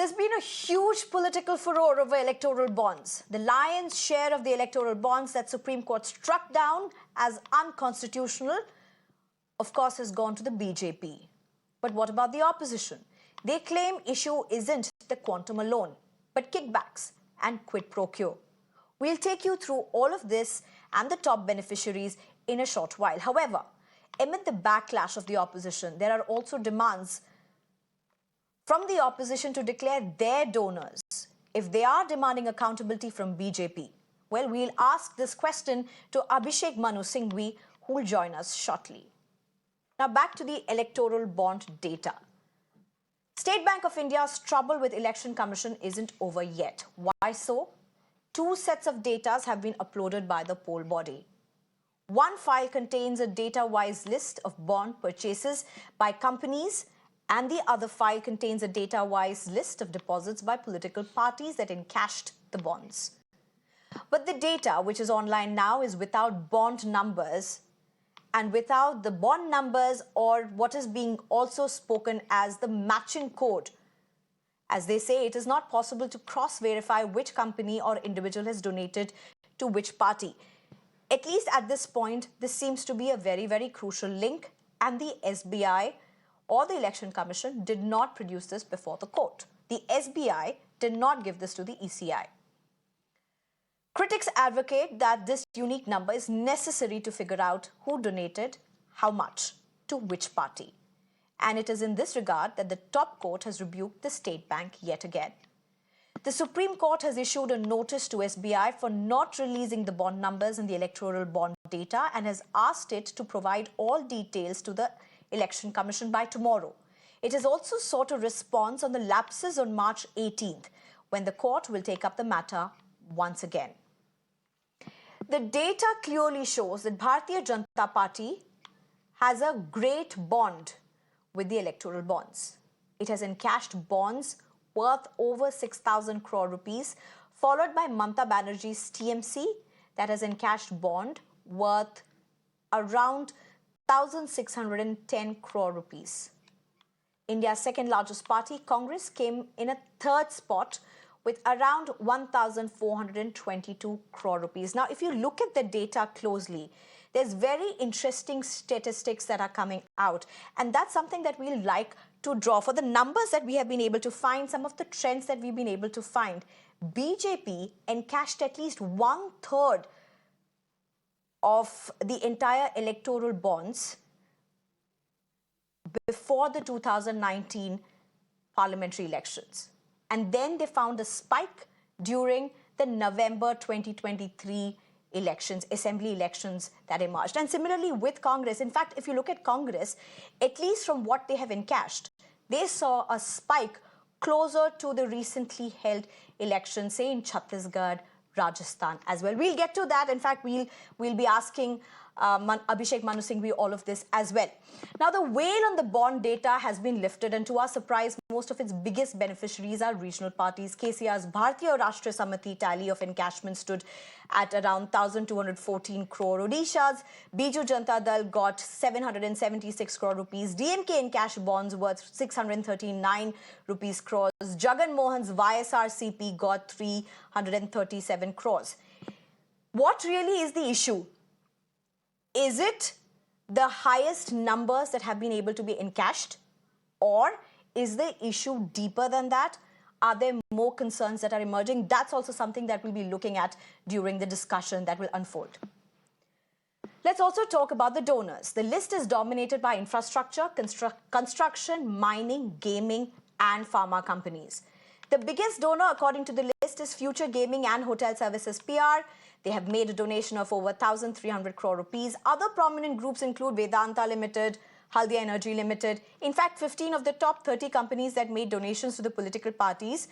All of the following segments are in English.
There's been a huge political furore over electoral bonds. The lion's share of the electoral bonds that Supreme Court struck down as unconstitutional, of course, has gone to the BJP. But what about the opposition? They claim issue isn't the quantum alone, but kickbacks and quid pro quo. We'll take you through all of this and the top beneficiaries in a short while. However, amid the backlash of the opposition, there are also demands from the opposition to declare their donors if they are demanding accountability from BJP. Well, we'll ask this question to Abhishek Singhvi, who will join us shortly. Now back to the electoral bond data. State Bank of India's trouble with Election Commission isn't over yet. Why so? Two sets of data have been uploaded by the poll body. One file contains a data-wise list of bond purchases by companies, and the other file contains a data-wise list of deposits by political parties that encashed the bonds. But the data, which is online now, is without bond numbers and without the bond numbers or what is being also spoken as the matching code. As they say, it is not possible to cross-verify which company or individual has donated to which party. At least at this point, this seems to be a very, very crucial link, and the SBI or the Election Commission did not produce this before the court. The SBI did not give this to the ECI. Critics advocate that this unique number is necessary to figure out who donated how much to which party. And it is in this regard that the top court has rebuked the State Bank yet again. The Supreme Court has issued a notice to SBI for not releasing the bond numbers in the electoral bond data and has asked it to provide all details to the Election Commission by tomorrow. It has also sought a response on the lapses on March 18th, when the court will take up the matter once again. The data clearly shows that Bharatiya Janata Party has a great bond with the electoral bonds. It has encashed bonds worth over 6,000 crore rupees, followed by Mamata Banerjee's TMC that has encashed bond worth around 1,610 crore rupees. India's second largest party, Congress, came in a third spot with around 1,422 crore rupees. Now, if you look at the data closely, there's very interesting statistics that are coming out. And that's something that we'd like to draw. For the numbers that we have been able to find, some of the trends that we've been able to find, BJP encashed at least 1/3 of the entire electoral bonds before the 2019 parliamentary elections. And then they found a spike during the November 2023 elections, assembly elections that emerged. And similarly with Congress, in fact, if you look at Congress, at least from what they have encashed, they saw a spike closer to the recently held elections, say in Chhattisgarh, Rajasthan as well. We'll get to that. In fact, we'll be asking Abhishek Singhvi all of this as well. Now, the veil on the bond data has been lifted, and to our surprise, most of its biggest beneficiaries are regional parties. KCR's Bharatiya Rashtriya Samiti tally of encashment stood at around 1,214 crore. Odisha's Biju Janata Dal got 776 crore rupees. DMK encashed bonds worth 639 rupees crores. Jagan Mohan's YSRCP got 337 crores. What really is the issue? Is it the highest numbers that have been able to be encashed, or is the issue deeper than that? Are there more concerns that are emerging? That's also something that we'll be looking at during the discussion that will unfold. Let's also talk about the donors. The list is dominated by infrastructure, construction, mining, gaming, and pharma companies. The biggest donor, according to the list, is Future Gaming and Hotel Services PR. They have made a donation of over 1,300 crore rupees. Other prominent groups include Vedanta Limited, Haldia Energy Limited. In fact, 15 of the top 30 companies that made donations to the political parties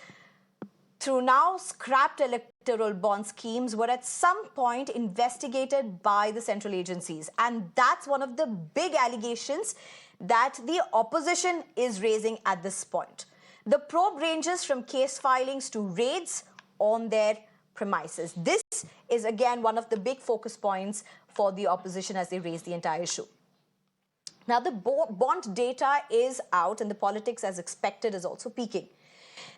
through now scrapped electoral bond schemes were at some point investigated by the central agencies. And that's one of the big allegations that the opposition is raising at this point. The probe ranges from case filings to raids on their premises. This is again one of the big focus points for the opposition as they raise the entire issue. Now, the bond data is out and the politics, as expected, is also peaking.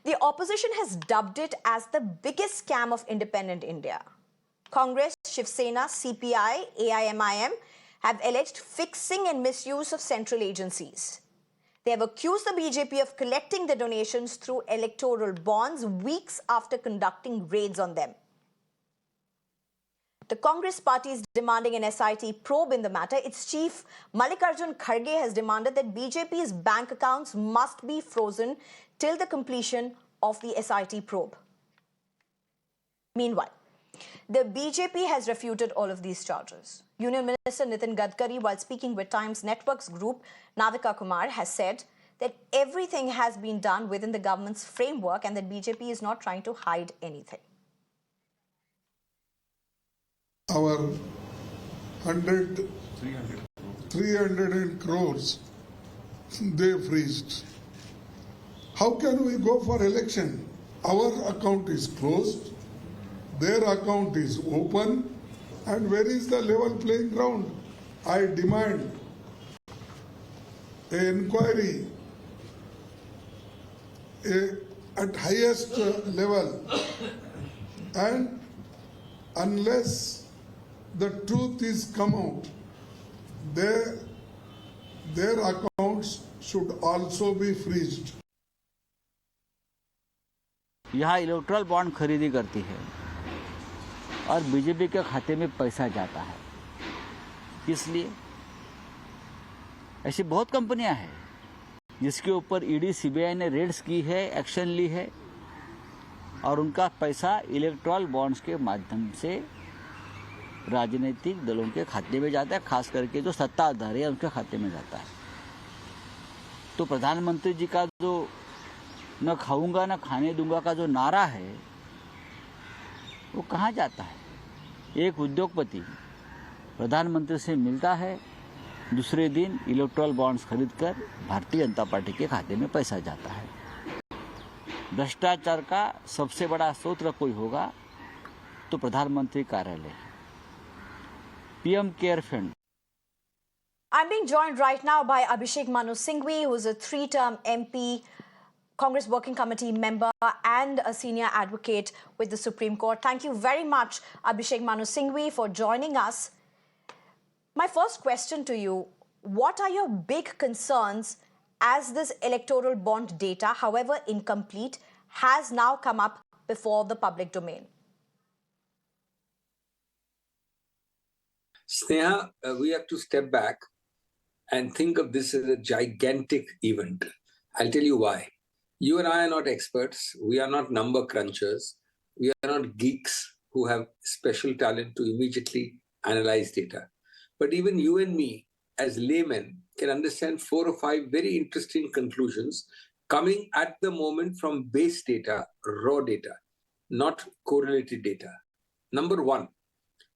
The opposition has dubbed it as the biggest scam of independent India. Congress, Shiv Sena, CPI, AIMIM have alleged fixing and misuse of central agencies. They have accused the BJP of collecting the donations through electoral bonds weeks after conducting raids on them. The Congress party is demanding an SIT probe in the matter. Its chief, Mallikarjun Kharge, has demanded that BJP's bank accounts must be frozen till the completion of the SIT probe. Meanwhile, the BJP has refuted all of these charges. Union Minister Nitin Gadkari, while speaking with Times Networks Group, Navika Kumar, has said that everything has been done within the government's framework and that BJP is not trying to hide anything. Our 300 crores, they freezed. How can we go for election? Our account is closed, their account is open, and where is the level playing ground? I demand an inquiry at highest level, and unless the truth is come out, their accounts should also be freezed. यहाँ erectile bond खरीदी करती है और BJP के खाते में पैसा जाता है। इसलिए ऐसी बहुत कंपनियां हैं जिसके ऊपर ईडी सीबीआई ने रेड्स की है, एक्शन ली है और उनका पैसा इलेक्ट्रल बॉन्ड्स के माध्यम से राजनीतिक दलों के खाते में जाता है, खास करके जो सत्ताधारी है उनके खाते में जाता है। तो प्रधानमंत्री जी का जो न खाऊंगा न खाने दूंगा का जो नारा है वो कहाँ जाता है? एक उद्योगपति प्रधानमंत्री से मिलता है, दूसरे दिन इलेक्ट्रल बॉन्ड्स खरीदकर भारतीय जनता पार्टी के खाते में पैसा जाता है। भ्रष्टाचार का सबसे बड़ा स्रोत कोई होगा तो प्रधानमंत्री कार्यालय, PM care fund. I'm being joined right now by Abhishek Singhvi, who is a three-term MP, Congress Working Committee member and a senior advocate with the Supreme Court. Thank you very much, Abhishek Singhvi, for joining us. My first question to you, what are your big concerns as this electoral bond data, however incomplete, has now come up before the public domain? Sneha, we have to step back and think of this as a gigantic event. I'll tell you why. You and I are not experts. We are not number crunchers. We are not geeks who have special talent to immediately analyze data. But even you and me, as laymen, can understand 4 or 5 very interesting conclusions coming at the moment from base data, raw data, not correlated data. Number 1,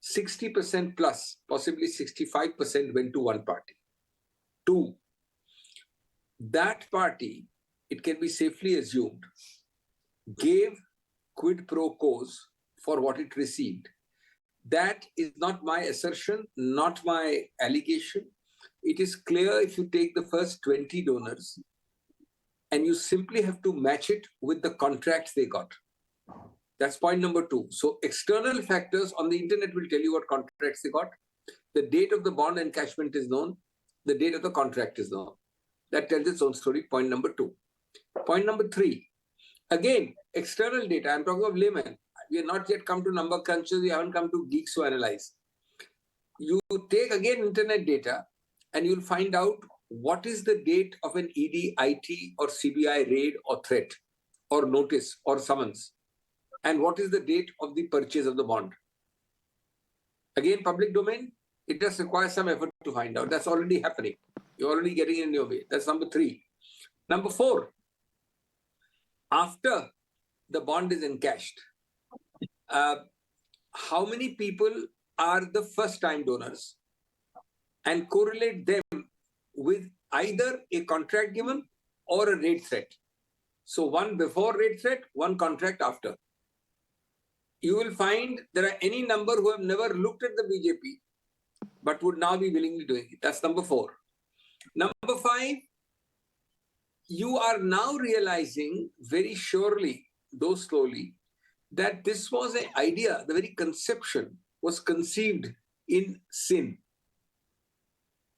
60% plus, possibly 65% went to one party. 2, that party, it can be safely assumed, gave quid pro quos for what it received. That is not my assertion, not my allegation. It is clear if you take the first 20 donors and you simply have to match it with the contracts they got. That's point number 2. So external factors on the internet will tell you what contracts they got. The date of the bond encashment is known. The date of the contract is known. That tells its own story, point number 2. Point number 3. Again, external data. I'm talking of laymen. We have not yet come to number crunchers. We haven't come to geeks who analyze. You take again internet data and you'll find out what is the date of an ED, IT or CBI raid or threat or notice or summons. And what is the date of the purchase of the bond? Again, public domain, it just requires some effort to find out. That's already happening. You're already getting in your way. That's number 3. Number 4, after the bond is encashed, how many people are the first-time donors and correlate them with either a contract given or a raid threat. So one before raid threat, one contract after. You will find there are any number who have never looked at the BJP but would now be willingly doing it. That's number 4. Number 5, you are now realizing very surely, though slowly, that this was an idea, the very conception was conceived in sin.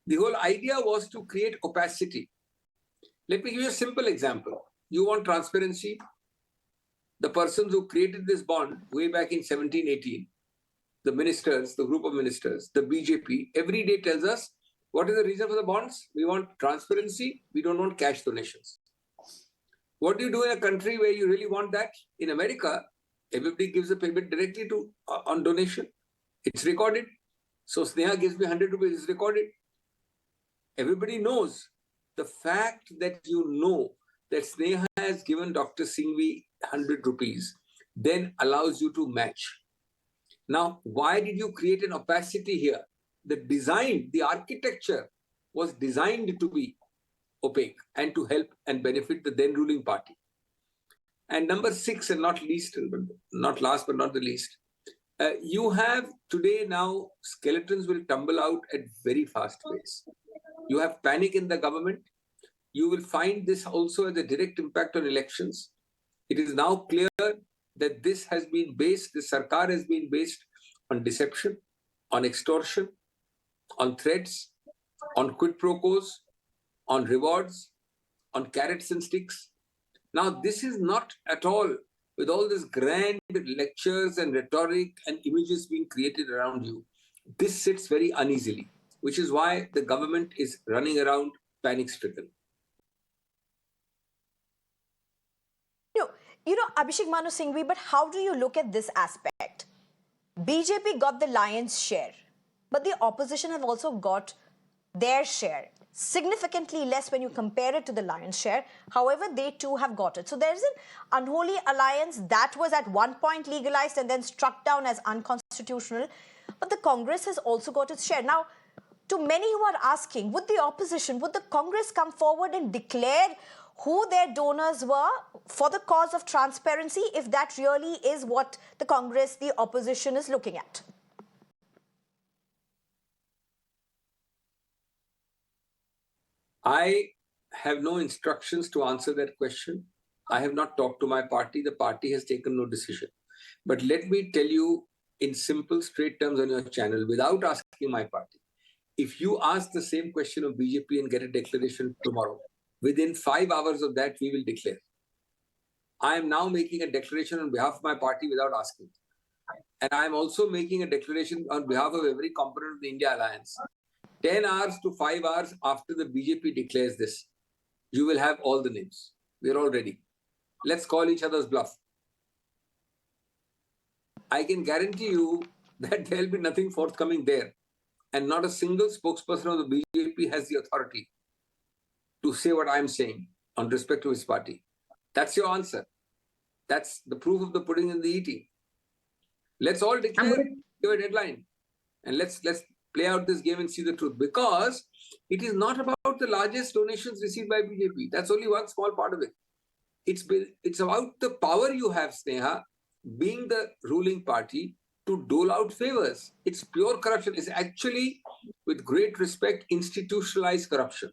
The whole idea was to create opacity. Let me give you a simple example. You want transparency? The persons who created this bond way back in 1718, the ministers, the group of ministers, the BJP, every day tells us, what is the reason for the bonds? We want transparency. We don't want cash donations. What do you do in a country where you really want that? In America, everybody gives a payment directly to on donation. It's recorded. So Sneha gives me 100 rupees, it's recorded. Everybody knows. The fact that you know that Sneha has given Dr. Singhvi 100 rupees then allows you to match. Now, why did you create an opacity here? The design, the architecture was designed to be opaque and to help and benefit the then ruling party. And number 6, and not least, not last but not the least, you have today now skeletons will tumble out at very fast pace. You have panic in the government. You will find this also as a direct impact on elections. It is now clear that this has been based, the Sarkar has been based on deception, on extortion, on threats, on quid pro quos, on rewards, on carrots and sticks. Now, this is not at all, with all these grand lectures and rhetoric and images being created around you, this sits very uneasily, which is why the government is running around panic-stricken. You know, Abhishek Manu Singhvi, but how do you look at this aspect? BJP got the lion's share, but the opposition have also got their share, significantly less when you compare it to the lion's share. However, they too have got it. So there's an unholy alliance that was at one point legalized and then struck down as unconstitutional. But the Congress has also got its share. Now, to many who are asking, would the opposition, would the Congress come forward and declare who their donors were for the cause of transparency, if that really is what the Congress, the opposition is looking at? I have no instructions to answer that question. I have not talked to my party. The party has taken no decision. But let me tell you in simple, straight terms on your channel, without asking my party, if you ask the same question of BJP and get a declaration tomorrow, within 5 hours of that, we will declare. I am now making a declaration on behalf of my party without asking. And I am also making a declaration on behalf of every component of the India Alliance. 10 hours to 5 hours after the BJP declares this, you will have all the names. We're all ready. Let's call each other's bluff. I can guarantee you that there will be nothing forthcoming there. And not a single spokesperson of the BJP has the authority to say what I'm saying on respect to his party. That's your answer. That's the proof of the pudding in the eating. Let's all declare, give a deadline, and let's play out this game and see the truth. Because it is not about the largest donations received by BJP. That's only one small part of it. It's about the power you have, Sneha, being the ruling party, to dole out favors. It's pure corruption. It's actually, with great respect, institutionalized corruption.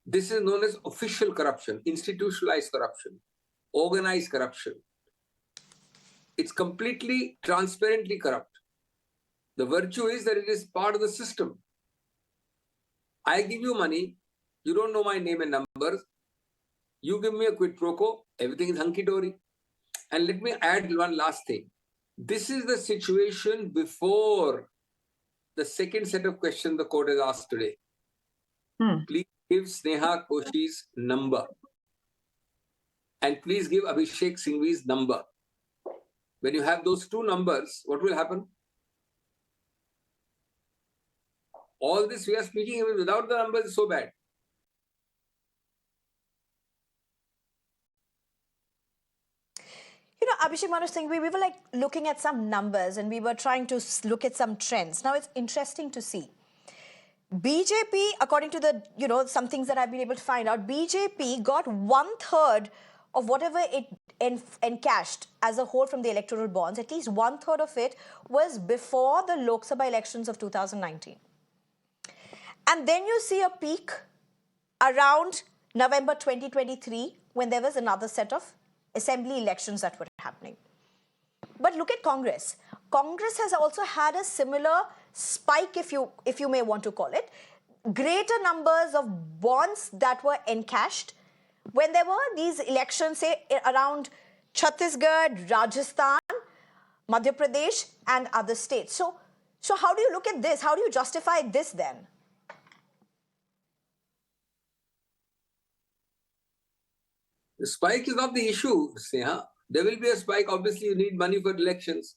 This is known as official corruption, institutionalized corruption, organized corruption. It's completely transparently corrupt. The virtue is that it is part of the system. I give you money, you don't know my name and numbers, you give me a quid pro quo, everything is hunky-dory. And let me add one last thing. This is the situation before the second set of questions the court has asked today. Please give Sneha Koshy's number. And please give Abhishek Singhvi's number. When you have those two numbers, what will happen? All this we are speaking without the numbers is so bad. You know, Abhishek Manu Singhvi, we were like looking at some numbers and we were trying to look at some trends. Now it's interesting to see. BJP, according to the, some things that I've been able to find out, BJP got 1/3 of whatever it encashed as a whole from the electoral bonds. At least 1/3 of it was before the Lok Sabha elections of 2019. And then you see a peak around November 2023 when there was another set of assembly elections that were happening. But look at Congress. Congress has also had a similar spike, if you may want to call it. Greater numbers of bonds that were encashed when there were these elections, say around Chhattisgarh, Rajasthan, Madhya Pradesh, and other states. So how do you look at this? How do you justify this then? The spike is not the issue, Sneha. There will be a spike. Obviously, you need money for elections.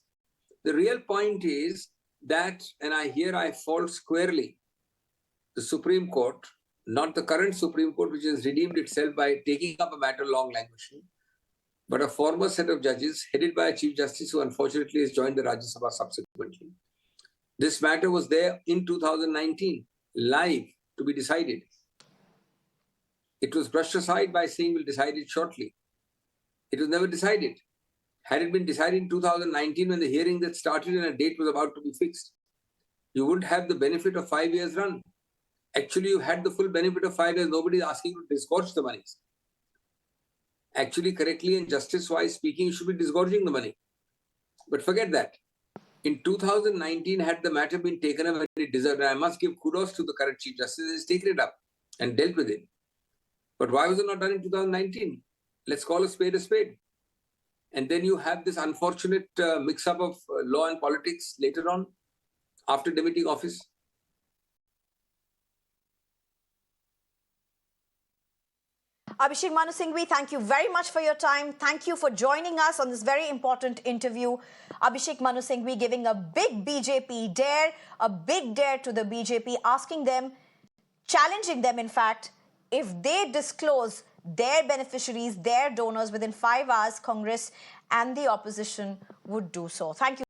The real point is that, and I fault squarely the Supreme Court, not the current Supreme Court, which has redeemed itself by taking up a matter long languishing, but a former set of judges headed by a Chief Justice who unfortunately has joined the Rajya Sabha subsequently. This matter was there in 2019, live to be decided. It was brushed aside by saying we'll decide it shortly. It was never decided. Had it been decided in 2019 when the hearing that started and a date was about to be fixed, you wouldn't have the benefit of 5 years run. Actually, you had the full benefit of 5 years. Nobody is asking you to disgorge the monies. Actually, correctly and justice-wise speaking, you should be disgorging the money. But forget that. In 2019, had the matter been taken up when it deserved, and I must give kudos to the current Chief Justice, he's taken it up and dealt with it. But why was it not done in 2019? Let's call a spade a spade. And then you have this unfortunate mix-up of law and politics later on, after demitting office. Abhishek Singhvi, thank you very much for your time. Thank you for joining us on this very important interview. Abhishek Singhvi giving a big BJP dare, a big dare to the BJP, asking them, challenging them in fact, if they disclose their beneficiaries, their donors within 5 hours, Congress and the opposition would do so. Thank you.